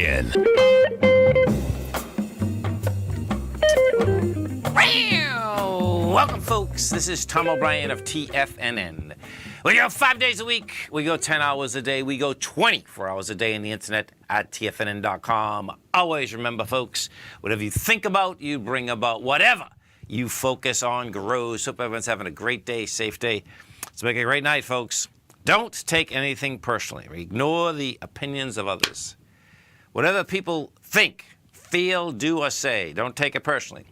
In. Welcome, folks. This is Tom O'Brien of TFNN. We go 5 days a week. We go 10 hours a day. We go 24 hours a day on the internet at TFNN.com. Always remember, folks, whatever you think about, you bring about. Whatever you focus on grows. Hope everyone's having a great day, safe day. Let's make it a great night, folks. Don't take anything personally. Ignore the opinions of others. Whatever people think, feel, do, or say, don't take it personally.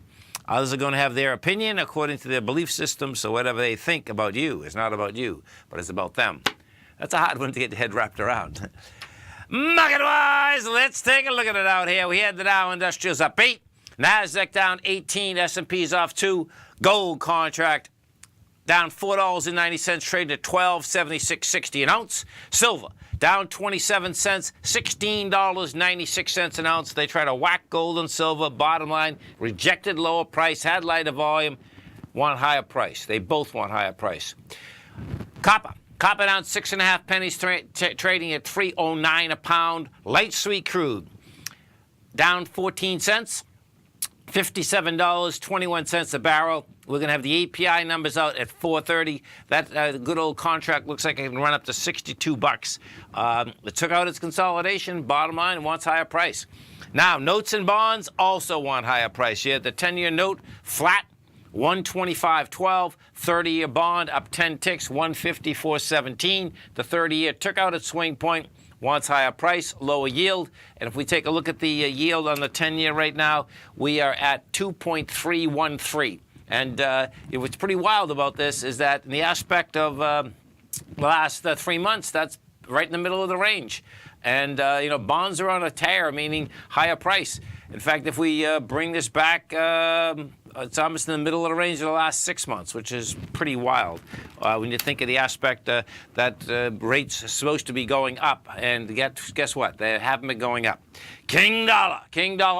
Others are going to have their opinion according to their belief system, so whatever they think about you is not about you, but it's about them. That's a hard one to get your head wrapped around. Market-wise, let's take a look at it out here. We had the Dow Industrials up 8, NASDAQ down 18, S&P's off 2, gold contract down $4.90, trading at $12.7660 an ounce. Silver down 27 cents, $16.96 an ounce. They try to whack gold and silver. Bottom line, rejected lower price, had lighter volume, want higher price. They both want higher price. Copper down 6.5 pennies, trading at $3.09 a pound. Light sweet crude down 14 cents, $57.21 a barrel. We're going to have the API numbers out at 4:30. That good old contract looks like it can run up to $62. It took out its consolidation. Bottom line, wants higher price. Now, notes and bonds also want higher price. You had the 10-year note flat, 125.12. 30-year bond up 10 ticks, 154.17. The 30-year took out its swing point. Wants higher price, lower yield. And if we take a look at the yield on the 10-year right now, we are at 2.313. And what's pretty wild about this is that in the aspect of the last 3 months, that's right in the middle of the range. And, bonds are on a tear, meaning higher price. In fact, if we bring this back, it's almost in the middle of the range of the last 6 months, which is pretty wild when you think of the aspect that rates are supposed to be going up. And guess what? They haven't been going up. King dollar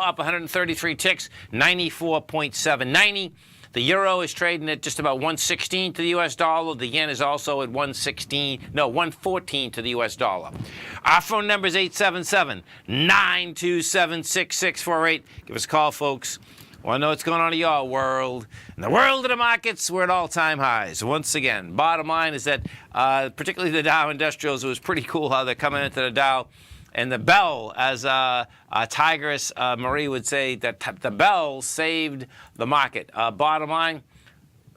up 133 ticks, 94.790. The euro is trading at just about 116 to the U.S. dollar. The yen is also at 114 to the U.S. dollar. Our phone number is 877-927-6648. Give us a call, folks. Want to know what's going on in your world. In the world of the markets, we're at all-time highs. Once again, bottom line is that particularly the Dow Industrials, it was pretty cool how they're coming into the Dow. And the bell, as Tigress Marie would say, that the bell saved the market. Bottom line,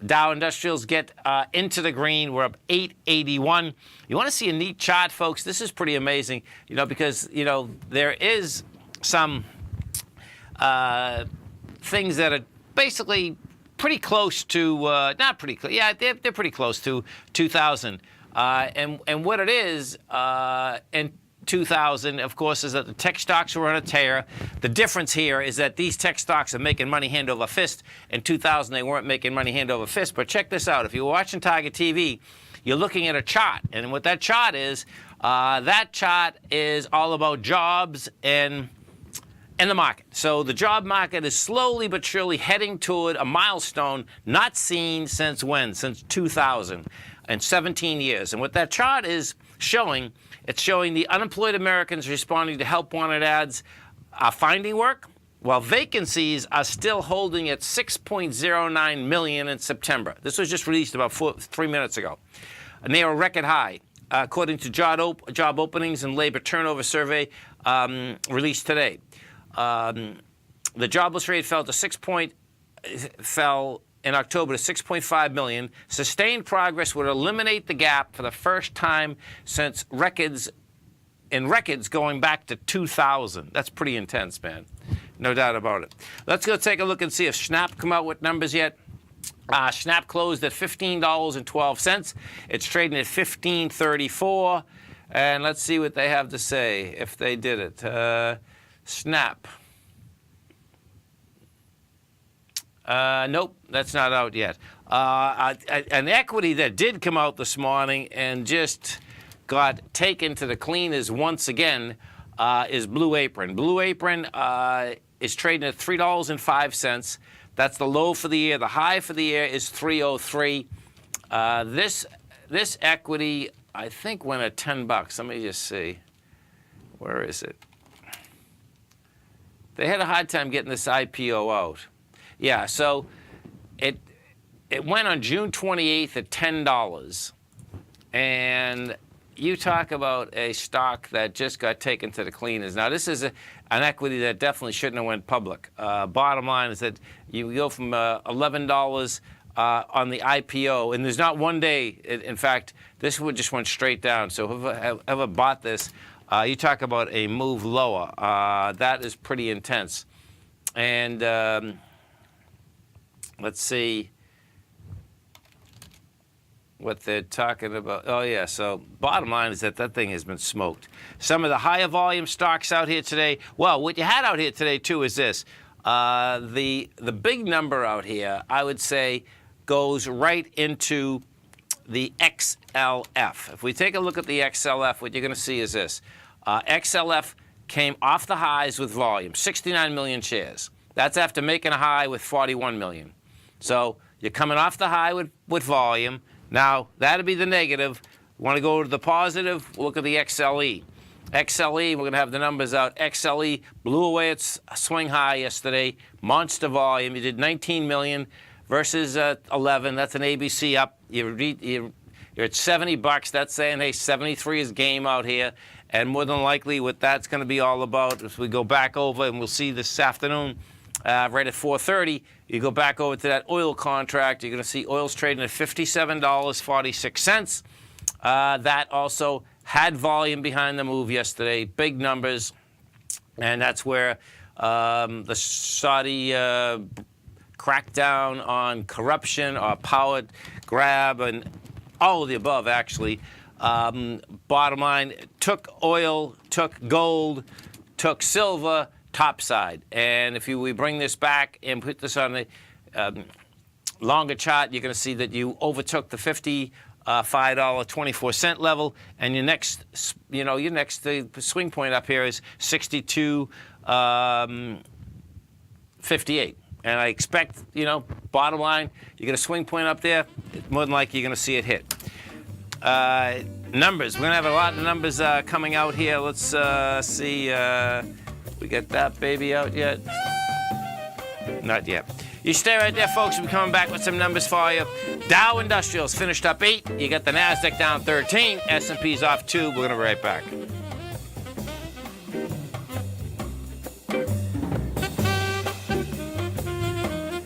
Dow Industrials get into the green. We're up 881. You want to see a neat chart, folks? This is pretty amazing, because, there is some things that are basically pretty close to, not pretty close, yeah, they're pretty close to 2000. And what it is, and 2000, of course, is that the tech stocks were on a tear. The difference here is that these tech stocks are making money hand over fist. In 2000, they weren't making money hand over fist. But check this out. If you're watching Tiger TV, you're looking at a chart. And what that chart is all about jobs and the market. So the job market is slowly but surely heading toward a milestone not seen since when? Since 2000, and 17 years. And what that chart is showing, it's showing the unemployed Americans responding to help wanted ads are finding work, while vacancies are still holding at 6.09 million in September. This was just released about 3 minutes ago. And they are a record high, according to job openings and labor turnover survey released today. The jobless rate fell in October to 6.5 million. Sustained progress would eliminate the gap for the first time since records going back to 2000. That's pretty intense, man. No doubt about it. Let's go take a look and see if Schnapp come out with numbers yet. Schnapp closed at $15.12. It's trading at $15.34. And let's see what they have to say if they did it. Schnapp. Nope, that's not out yet. An equity that did come out this morning and just got taken to the cleaners once again is Blue Apron. Blue Apron is trading at $3.05. That's the low for the year. The high for the year is $3.03. This equity, I think, went at $10. Let me just see. Where is it? they had a hard time getting this IPO out. Yeah, so it went on June 28th at $10. And you talk about a stock that just got taken to the cleaners. Now, this is an equity that definitely shouldn't have went public. Bottom line is that you go from $11 on the IPO, and there's not one day. In fact, this one just went straight down. So whoever bought this, you talk about a move lower. That is pretty intense. And let's see what they're talking about. Oh, yeah, so bottom line is that thing has been smoked. Some of the higher volume stocks out here today, well, what you had out here today, too, is this. The big number out here, I would say, goes right into the XLF. If we take a look at the XLF, what you're going to see is this. XLF came off the highs with volume, 69 million shares. That's after making a high with 41 million. So you're coming off the high with volume. Now, that'll be the negative. Want to go to the positive? Look at the XLE. XLE, we're going to have the numbers out. XLE blew away its swing high yesterday. Monster volume. You did 19 million versus 11. That's an ABC up. You're at 70 bucks. That's saying, hey, 73 is game out here. And more than likely, what that's going to be all about, if we go back over, and we'll see this afternoon, right at 4:30, you go back over to that oil contract. You're going to see oil's trading at $57.46. That also had volume behind the move yesterday, big numbers, and that's where the Saudi crackdown on corruption or power grab and all of the above, actually. Bottom line, took oil, took gold, took silver, topside. And if we bring this back and put this on the longer chart, you're going to see that you overtook the $55.24 level, and your next swing point up here is 62.58. And I expect, bottom line, you're going to swing point up there. More than likely, you're going to see it hit. Numbers. We're going to have a lot of numbers coming out here. Let's see. We get that baby out yet? Not yet. You stay right there, folks. We're coming back with some numbers for you. Dow Industrials finished up 8. You got the NASDAQ down 13. S&P's off 2. We're going to be right back.